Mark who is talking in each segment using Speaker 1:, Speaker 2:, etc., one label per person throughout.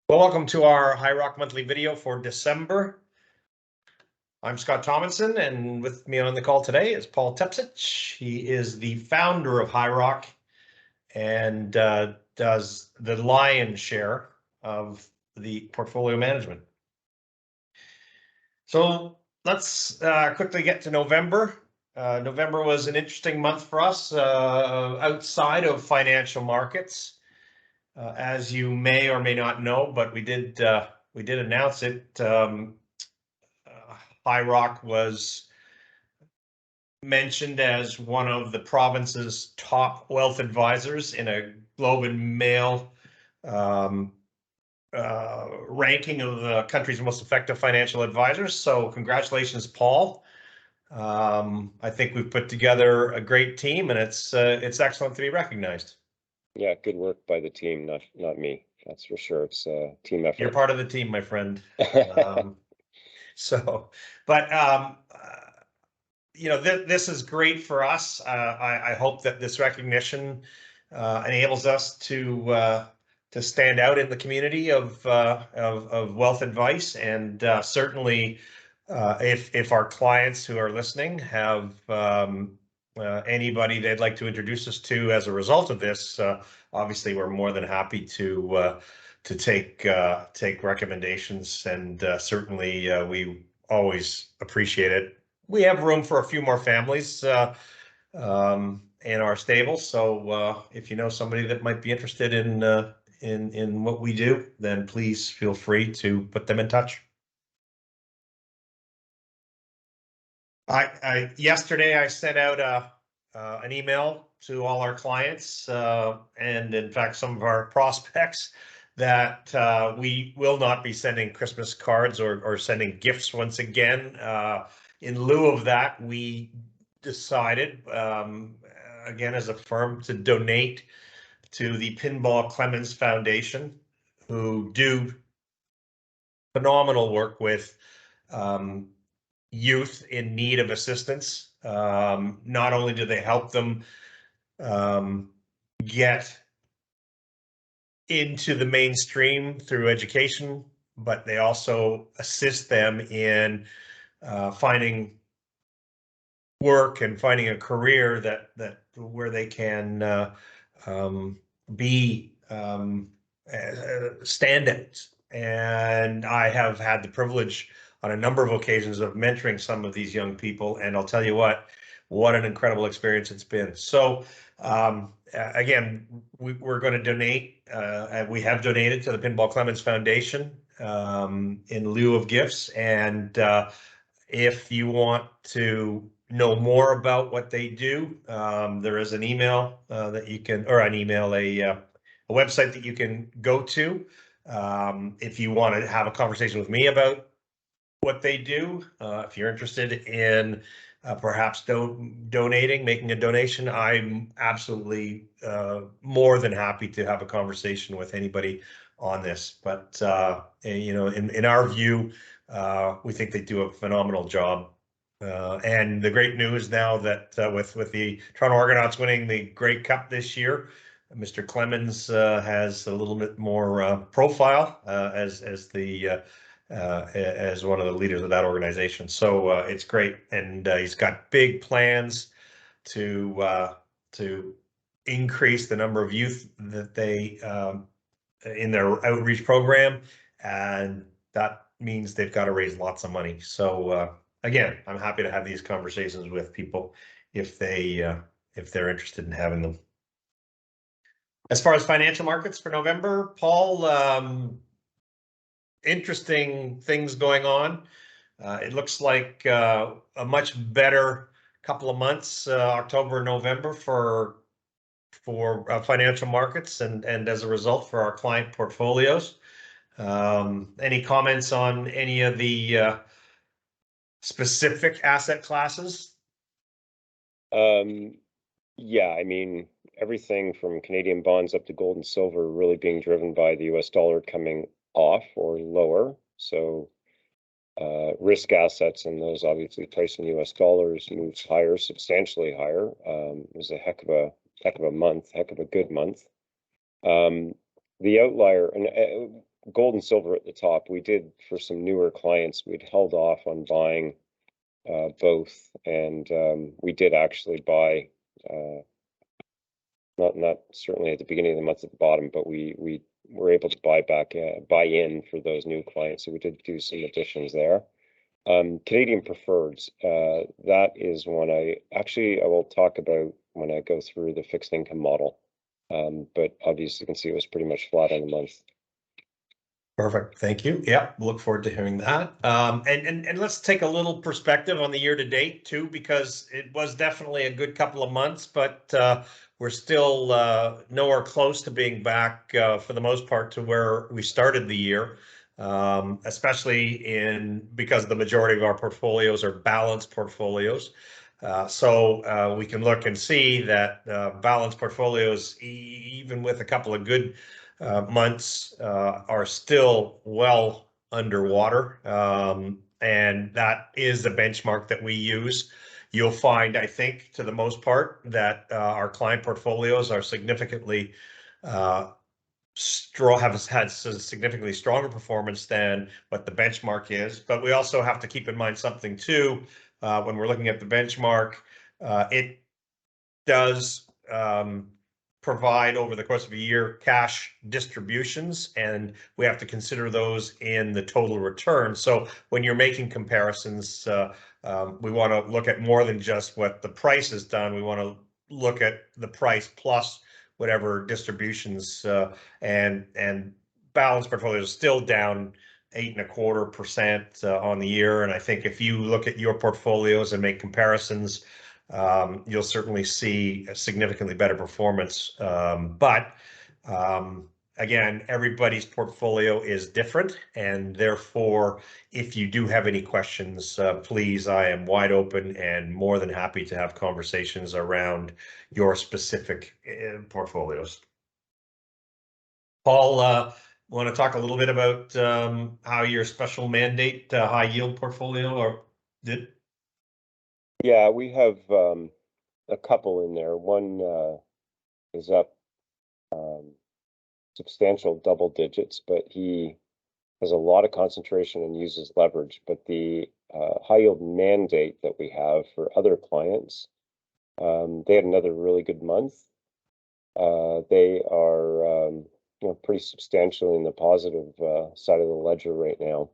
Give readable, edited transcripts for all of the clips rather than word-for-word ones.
Speaker 1: Well, welcome to our High Rock monthly video for December. I'm Scott Tomlinson, and with me on the call today is Paul Tepsich. He is the founder of High Rock and does the lion's share of the portfolio management. So let's quickly get to November. November was an interesting month for us outside of financial markets. As you may or may not know, but we did announce it. High Rock was mentioned as one of the province's top wealth advisors in a Globe and Mail ranking of the country's most effective financial advisors. So congratulations, Paul. I think we've put together a great team, and it's excellent to be recognized.
Speaker 2: Yeah, good work by the team, not me. That's for sure. It's a team effort.
Speaker 1: You're part of the team, my friend. This is great for us. I hope that this recognition enables us to stand out in the community of wealth advice, and certainly if our clients who are listening have anybody they'd like to introduce us to as a result of this, obviously we're more than happy to take recommendations, and certainly we always appreciate it. We have room for a few more families in our stable, so if you know somebody that might be interested in what we do, then please feel free to put them in touch. Yesterday I sent out an email to all our clients and in fact some of our prospects that we will not be sending Christmas cards or sending gifts once again. In lieu of that, we decided, again as a firm, to donate to the Pinball Clemons Foundation, who do phenomenal work with youth in need of assistance. Not only do they help them get into the mainstream through education, but they also assist them in finding work and finding a career that where they can be standouts. And I have had the privilege on a number of occasions of mentoring some of these young people, and I'll tell you what an incredible experience it's been. So again, we're going to donate. We have donated to the Pinball Clemons Foundation in lieu of gifts, and if you want to know more about what they do, there is an email that you can, or a website that you can go to. If you want to have a conversation with me about what they do, if you're interested in perhaps donating, making a donation, I'm absolutely more than happy to have a conversation with anybody on this. But in our view, we think they do a phenomenal job. And the great news now that with the Toronto Argonauts winning the Grey Cup this year, Mr. Clemens has a little bit more profile as one of the leaders of that organization. So it's great, and he's got big plans to increase the number of youth that they in their outreach program, and that means they've got to raise lots of money. So again, I'm happy to have these conversations with people if they're interested in having them. As far as financial markets for November, Paul, interesting things going on. It looks like a much better couple of months, October and November, for financial markets, and as a result for our client portfolios. Any comments on any of the specific asset classes?
Speaker 2: Yeah, I mean, everything from Canadian bonds up to gold and silver really being driven by the US dollar coming off or lower. So risk assets and those obviously priced in US dollars moves higher, substantially higher. It was a heck of a month, heck of a good month. The outlier, and gold and silver at the top. We did, for some newer clients, we'd held off on buying both, and we did actually buy, not certainly at the beginning of the month at the bottom, but we were able to buy in for those new clients. So we did do some additions there. Canadian preferreds, that is one I will talk about when I go through the fixed income model. But obviously you can see it was pretty much flat on the month.
Speaker 1: Perfect. Thank you. Yeah, look forward to hearing that. And let's take a little perspective on the year to date too, because it was definitely a good couple of months, but we're still nowhere close to being back for the most part to where we started the year, especially because the majority of our portfolios are balanced portfolios. So we can look and see that balanced portfolios, even with a couple of good months, are still well underwater. And that is the benchmark that we use. You'll find, I think, to the most part, that our client portfolios are significantly have had significantly stronger performance than what the benchmark is. But we also have to keep in mind something too, when we're looking at the benchmark, it does provide over the course of a year cash distributions, and we have to consider those in the total return. So when you're making comparisons, we want to look at more than just what the price has done. We want to look at the price plus whatever distributions, and balanced portfolios still down 8.25% on the year. And I think if you look at your portfolios and make comparisons, you'll certainly see a significantly better performance. But again, everybody's portfolio is different, and therefore, if you do have any questions, please, I am wide open and more than happy to have conversations around your specific portfolios. Paul, want to talk a little bit about how your special mandate high yield portfolio did?
Speaker 2: Yeah, we have a couple in there. One is up substantial double digits, but he has a lot of concentration and uses leverage. But the high yield mandate that we have for other clients, they had another really good month. They are pretty substantially in the positive side of the ledger right now.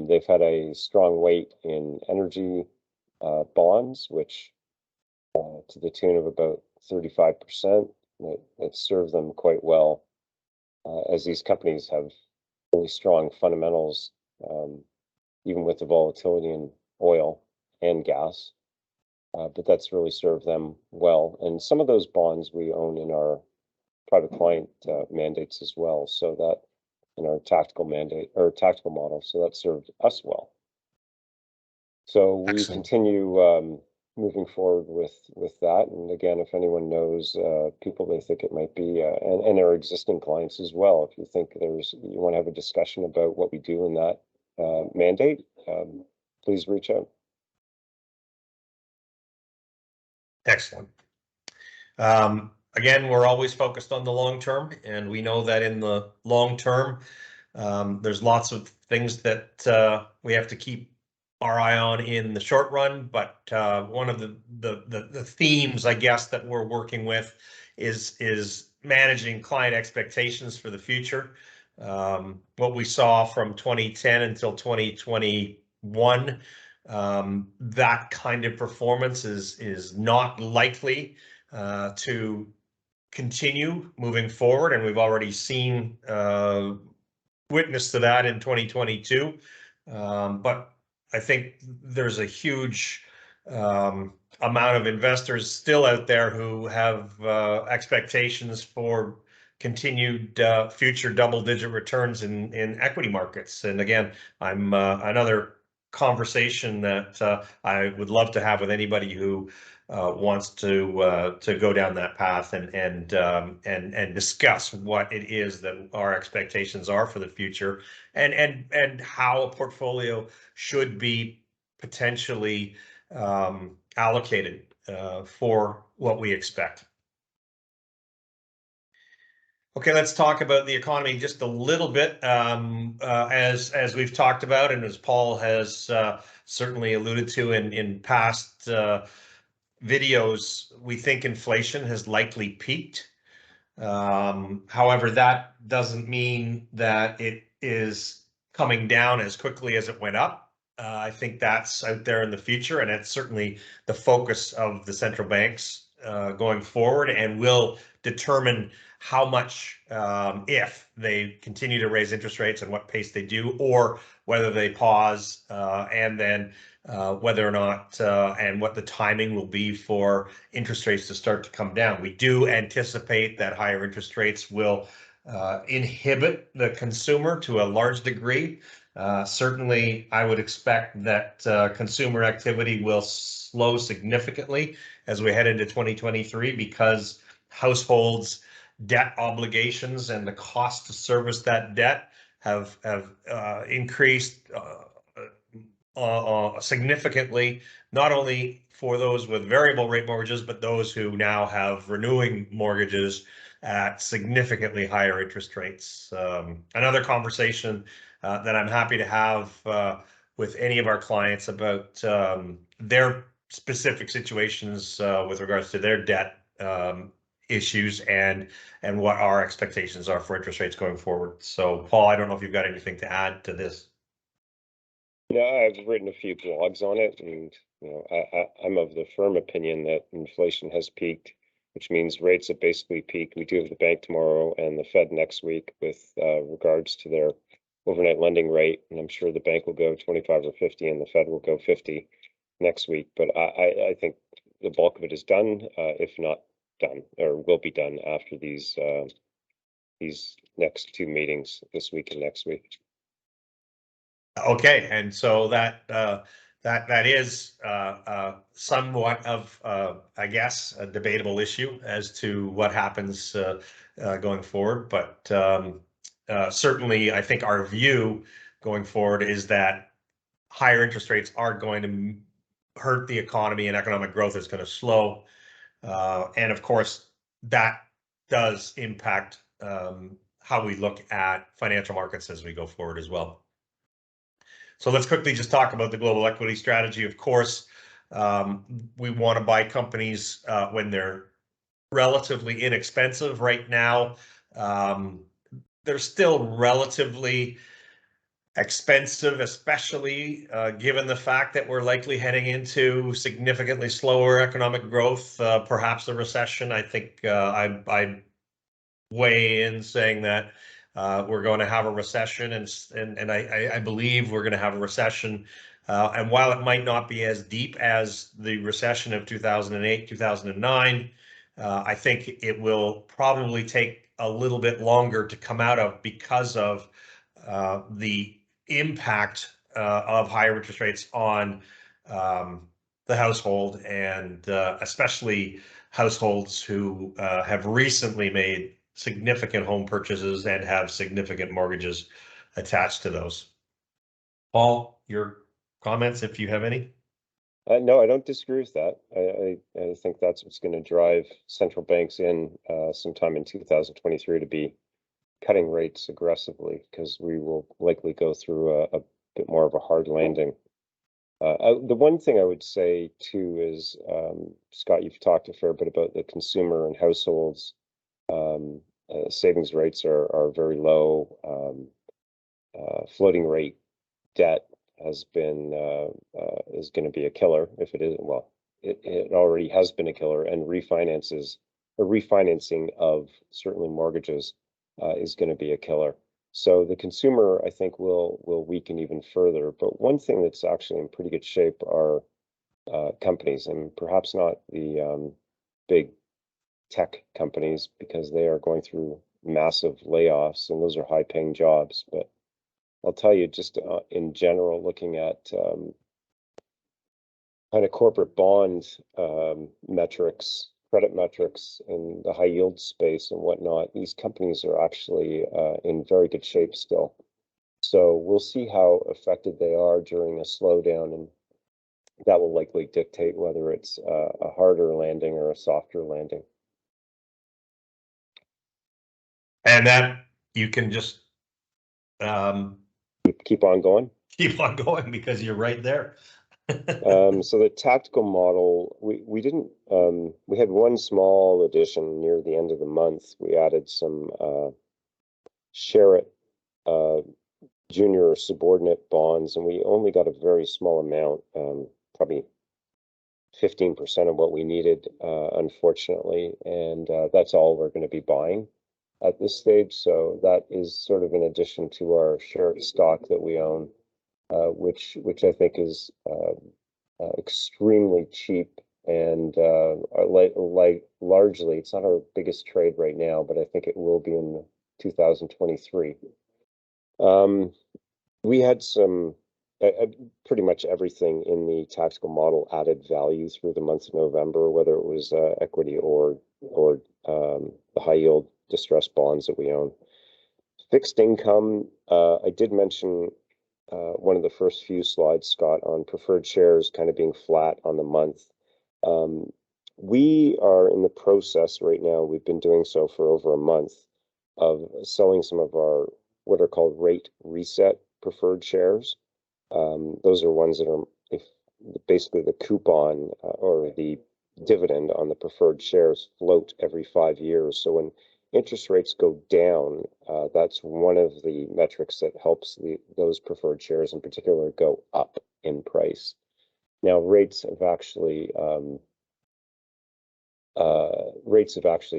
Speaker 2: They've had a strong weight in energy bonds, which to the tune of about 35%. It served them quite well, as these companies have really strong fundamentals, even with the volatility in oil and gas. But that's really served them well. And some of those bonds we own in our private client mandates as well. So that in our tactical mandate or tactical model, so that served us well. So we
Speaker 1: Excellent.
Speaker 2: continue moving forward with that. And again, if anyone knows people they think it might be, and our existing clients as well, if you think you want to have a discussion about what we do in that mandate, please reach out.
Speaker 1: Excellent. Again, we're always focused on the long term, and we know that in the long term, there's lots of things that we have to keep our eye on in the short run. But one of the themes, I guess, that we're working with is managing client expectations for the future. What we saw from 2010 until 2021. That kind of performance is not likely to continue moving forward, and we've already seen witness to that in 2022. But I think there's a huge amount of investors still out there who have expectations for continued future double-digit returns in equity markets. And again, I'm another conversation that I would love to have with anybody who wants to go down that path and discuss what it is that our expectations are for the future, and how a portfolio should be potentially allocated for what we expect. Okay, let's talk about the economy just a little bit. As we've talked about, and as Paul has certainly alluded to in past videos, we think inflation has likely peaked. However, that doesn't mean that it is coming down as quickly as it went up. I think that's out there in the future, and it's certainly the focus of the central banks going forward, and will determine how much, if they continue to raise interest rates and what pace they do, or whether they pause, and then whether or not and what the timing will be for interest rates to start to come down. We do anticipate that higher interest rates will inhibit the consumer to a large degree. Certainly, I would expect that consumer activity will slow significantly as we head into 2023, because households' debt obligations and the cost to service that debt have increased significantly, not only for those with variable rate mortgages, but those who now have renewing mortgages at significantly higher interest rates. Another conversation that I'm happy to have with any of our clients about their specific situations with regards to their debt issues, and what our expectations are for interest rates going forward. So, Paul, I don't know if you've got anything to add to this.
Speaker 2: Yeah, I've written a few blogs on it, and I'm of the firm opinion that inflation has peaked, which means rates have basically peaked. We do have the bank tomorrow and the Fed next week with regards to their overnight lending rate, and I'm sure the bank will go 25 or 50, and the Fed will go 50 next week. But I think the bulk of it is done, if not done, or will be done after these next two meetings this week and next week.
Speaker 1: Okay, and so that is somewhat of I guess a debatable issue as to what happens going forward, but certainly I think our view going forward is that higher interest rates are going to hurt the economy, and economic growth is going to slow, and of course that does impact how we look at financial markets as we go forward as well. So let's quickly just talk about the global equity strategy. Of course, we want to buy companies when they're relatively inexpensive. Right now, they're still relatively expensive, especially given the fact that we're likely heading into significantly slower economic growth, perhaps a recession. I think I weigh in saying that we're going to have a recession, and I believe we're going to have a recession. And while it might not be as deep as the recession of 2008, 2009, I think it will probably take a little bit longer to come out of, because of the impact of higher interest rates on the household, and especially households who have recently made significant home purchases and have significant mortgages attached to those. Paul, your comments, if you have any?
Speaker 2: No, I don't disagree with that. I think that's what's going to drive central banks in sometime in 2023 to be cutting rates aggressively, because we will likely go through a bit more of a hard landing. The one thing I would say too is, Scott, you've talked a fair bit about the consumer and households. Savings rates are very low. Floating rate debt has been is going to be a killer if it isn't. Well, it already has been a killer, and refinancing of certainly mortgages is going to be a killer. So the consumer, I think, will weaken even further. But one thing that's actually in pretty good shape are companies, and perhaps not the big tech companies, because they are going through massive layoffs, and those are high-paying jobs. But I'll tell you, just in general, looking at kind of corporate bond metrics, credit metrics in the high yield space and whatnot, these companies are actually in very good shape still. So we'll see how affected they are during a slowdown, and that will likely dictate whether it's a harder landing or a softer landing.
Speaker 1: And that you can just
Speaker 2: keep on going.
Speaker 1: keep on going because you're right there.
Speaker 2: So the tactical model, we didn't we had one small addition near the end of the month. We added some share it junior subordinate bonds, and we only got a very small amount, probably 15% of what we needed, unfortunately, and that's all we're going to be buying at this stage. So that is sort of in addition to our share stock that we own, which I think is extremely cheap, and largely it's not our biggest trade right now, but I think it will be in 2023. We had some pretty much everything in the tactical model added value through the month of November, whether it was equity or the high yield distressed bonds that we own. Fixed income, I did mention one of the first few slides, Scott, on preferred shares kind of being flat on the month. We are in the process right now, we've been doing so for over a month, of selling some of our what are called rate reset preferred shares. Those are ones that are basically the coupon or the dividend on the preferred shares float every 5 years. So when interest rates go down, that's one of the metrics that helps those preferred shares in particular go up in price. Now rates have actually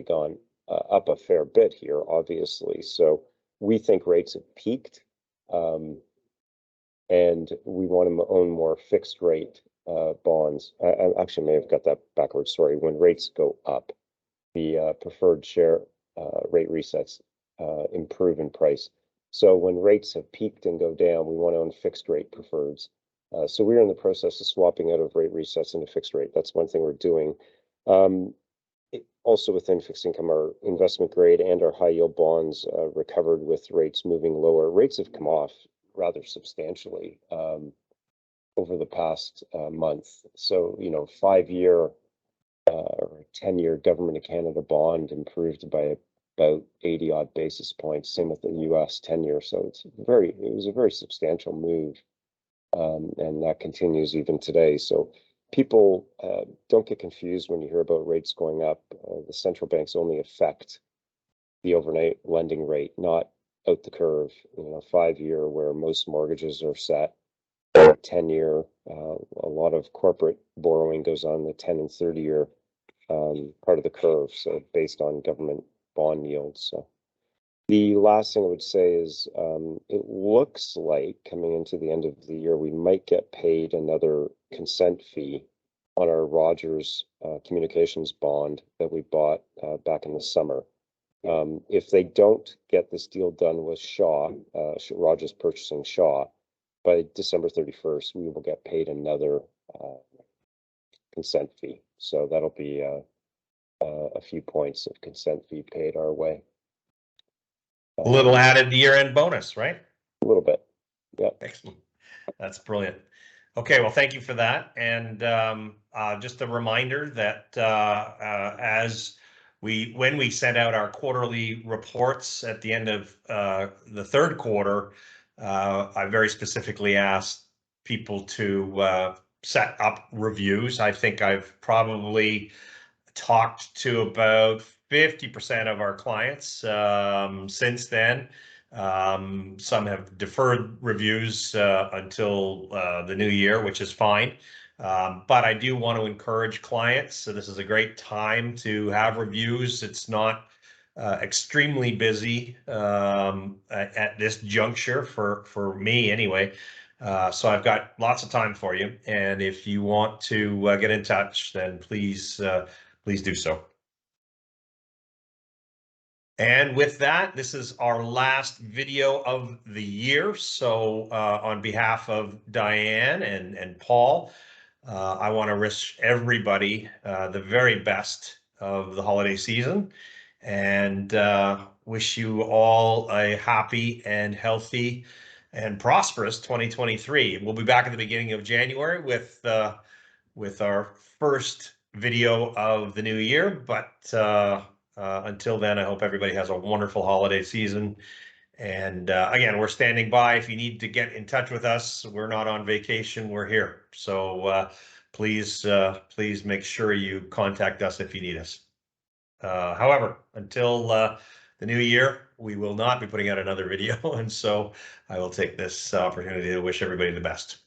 Speaker 2: gone up a fair bit here, obviously. So we think rates have peaked, and we want to own more fixed rate bonds. I actually may have got that backwards. Sorry. When rates go up, the preferred share rate resets improve in price. So when rates have peaked and go down, we want to own fixed rate preferreds. So we're in the process of swapping out of rate resets into fixed rate. That's one thing we're doing. Also within fixed income, our investment grade and our high yield bonds recovered with rates moving lower. Rates have come off rather substantially over the past month. So, 5-year or 10-year Government of Canada bond improved by about 80 odd basis points. Same with the US 10-year. So it was a very substantial move, and that continues even today. So people don't get confused when you hear about rates going up. The central banks only affect the overnight lending rate, not out the curve. 5-year, where most mortgages are set, 10-year, a lot of corporate borrowing goes on the 10 and 30-year part of the curve, so based on government bond yields. So the last thing I would say is it looks like coming into the end of the year, we might get paid another consent fee on our Rogers communications bond that we bought back in the summer. If they don't get this deal done with Shaw, Rogers purchasing Shaw, by December 31st, we will get paid another consent fee. So that'll be a few points of consent fee paid our way.
Speaker 1: A little added year-end bonus, right?
Speaker 2: A little bit. Yeah.
Speaker 1: Excellent. That's brilliant. Okay, well, thank you for that. And just a reminder that when we send out our quarterly reports at the end of the third quarter, I very specifically asked people to set up reviews. I think I've probably talked to about 50% of our clients since then. Some have deferred reviews until the new year, which is fine. But I do want to encourage clients. So this is a great time to have reviews. It's not extremely busy at this juncture for me anyway. So I've got lots of time for you. And if you want to get in touch, then please do so. And with that, this is our last video of the year. So on behalf of Diane and Paul, I want to wish everybody the very best of the holiday season, and wish you all a happy and healthy and prosperous 2023. We'll be back at the beginning of January with our first video of the new year, but Until then, I hope everybody has a wonderful holiday season. And again, we're standing by. If you need to get in touch with us, we're not on vacation, we're here. So please make sure you contact us if you need us. However, until the new year, we will not be putting out another video. And so I will take this opportunity to wish everybody the best.